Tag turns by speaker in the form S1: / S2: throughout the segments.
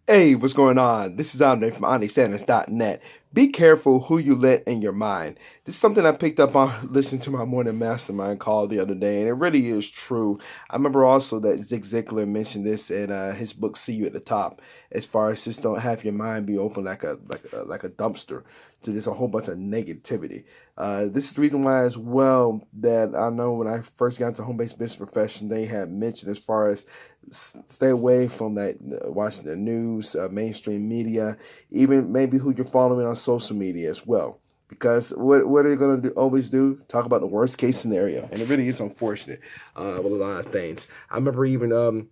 S1: Hey, what's going on? This is Andre from AndySanders.net. Be careful who you let in your mind. This is something I picked up on listening to my morning mastermind call the other day, and it really is true. I remember also that Zig Ziglar mentioned this in his book "See You at the Top," as far as just don't have your mind be open like a dumpster to just a whole bunch of negativity. This is the reason why as well that I know when I first got into home-based business profession, they had mentioned as far as stay away from that watching the news, mainstream media, even maybe who you're following on social media as well. Because what are they going to always do? Talk about the worst case scenario, and it really is unfortunate with a lot of things. I remember even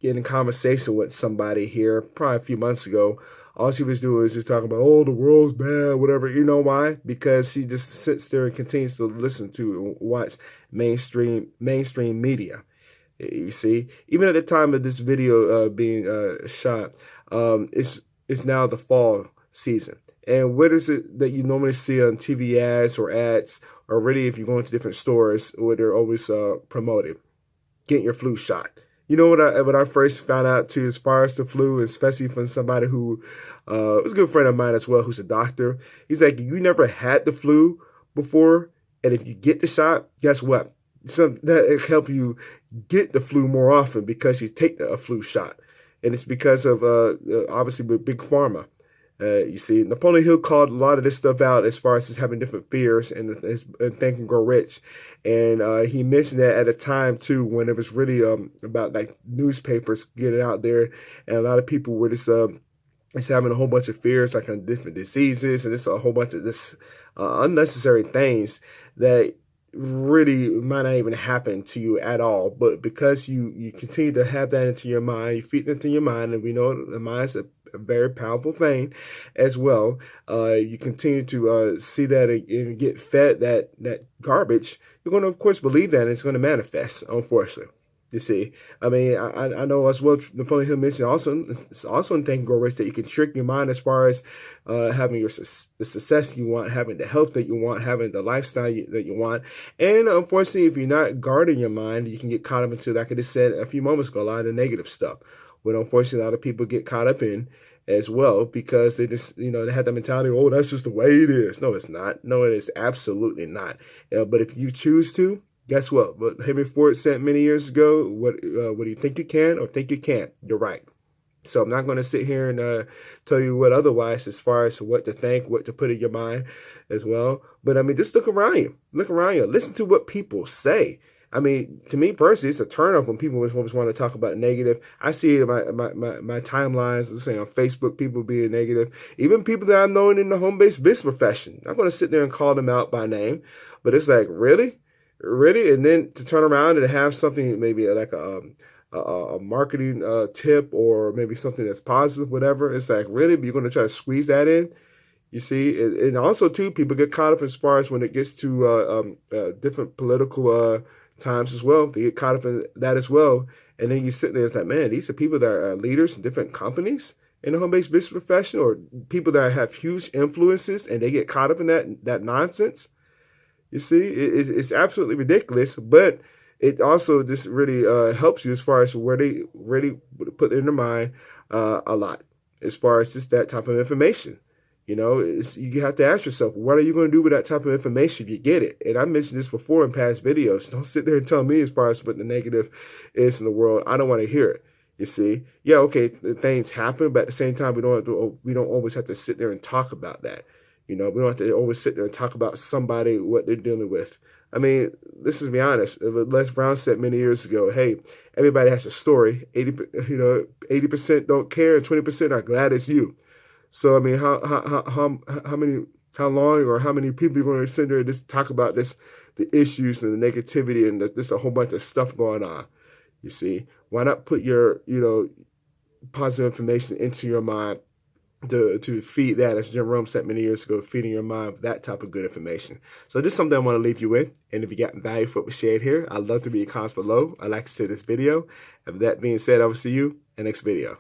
S1: getting a conversation with somebody here probably a few months ago. All she was doing was just talking about, oh, the world's bad, whatever. You know why? Because she just sits there and continues to listen to and watch mainstream media. You see, even at the time of this video being shot, it's now the fall season. And what is it that you normally see on TV ads, or really if you go into different stores where they're always promoting? Get your flu shot. You know what I first found out too, as far as the flu, especially from somebody who was a good friend of mine as well, who's a doctor. He's like, you never had the flu before, and if you get the shot, guess what? That help you get the flu more often because you take a flu shot, and it's because of obviously with big pharma. You see, Napoleon Hill called a lot of this stuff out as far as just having different fears and Think and Grow Rich. And he mentioned that at a time, too, when it was really about like newspapers getting out there. And a lot of people were just having a whole bunch of fears, like on different diseases and just a whole bunch of this unnecessary things that really might not even happen to you at all. But because you continue to have that into your mind, you feed it into your mind, and we know the mind's a very powerful thing as well. You continue to see that and get fed that garbage. You're going to, of course, believe that, and it's going to manifest, unfortunately. You see, I mean, I know as well. Napoleon Hill mentioned also, it's also in Think and Grow Rich that you can trick your mind as far as having the success you want, having the health that you want, having the lifestyle that you want. And unfortunately, if you're not guarding your mind, you can get caught up into, like I just said a few moments ago, a lot of the negative stuff. What unfortunately a lot of people get caught up in as well because they just, they have that mentality, oh, that's just the way it is. No, it's not. No, it is absolutely not. But if you choose to, guess what? What Henry Ford said many years ago, what do you think you can or think you can't? You're right. So I'm not going to sit here and tell you what otherwise as far as what to think, what to put in your mind as well. But I mean, just look around you. Look around you. Listen to what people say. I mean, to me personally, it's a turnoff when people always want to talk about negative. I see it in my timelines, let's say on Facebook, people being negative. Even people that I've known in the home-based business profession. I'm going to sit there and call them out by name. But it's like, really? Really? And then to turn around and have something maybe like a marketing tip or maybe something that's positive, whatever. It's like, really? But you're going to try to squeeze that in? You see? And also, too, people get caught up as far as when it gets to different political times as well. They get caught up in that as well. And then you sit there, it's like, man, these are people that are leaders in different companies in the home-based business profession, or people that have huge influences and they get caught up in that nonsense. You see, it's absolutely ridiculous, but it also just really helps you as far as where they really put in their mind a lot as far as just that type of information. You have to ask yourself, what are you going to do with that type of information if you get it? And I mentioned this before in past videos. Don't sit there and tell me as far as what the negative is in the world. I don't want to hear it. You see, yeah, okay, things happen, but at the same time, we don't always have to sit there and talk about that. We don't have to always sit there and talk about somebody, what they're dealing with. I mean, let's just be honest. Les Brown said many years ago, hey, everybody has a story. 80% don't care, and 20% are glad it's you. So I mean, how long or how many people are going to sit there and just talk about the issues and the negativity and there's a whole bunch of stuff going on. You see, why not put your positive information into your mind to feed that, as Jim Rome said many years ago, feeding your mind with that type of good information. So this is something I want to leave you with. And if you got value for what was shared here, I'd love to be in comments below. I'd like to see this video. And with that being said, I will see you in the next video.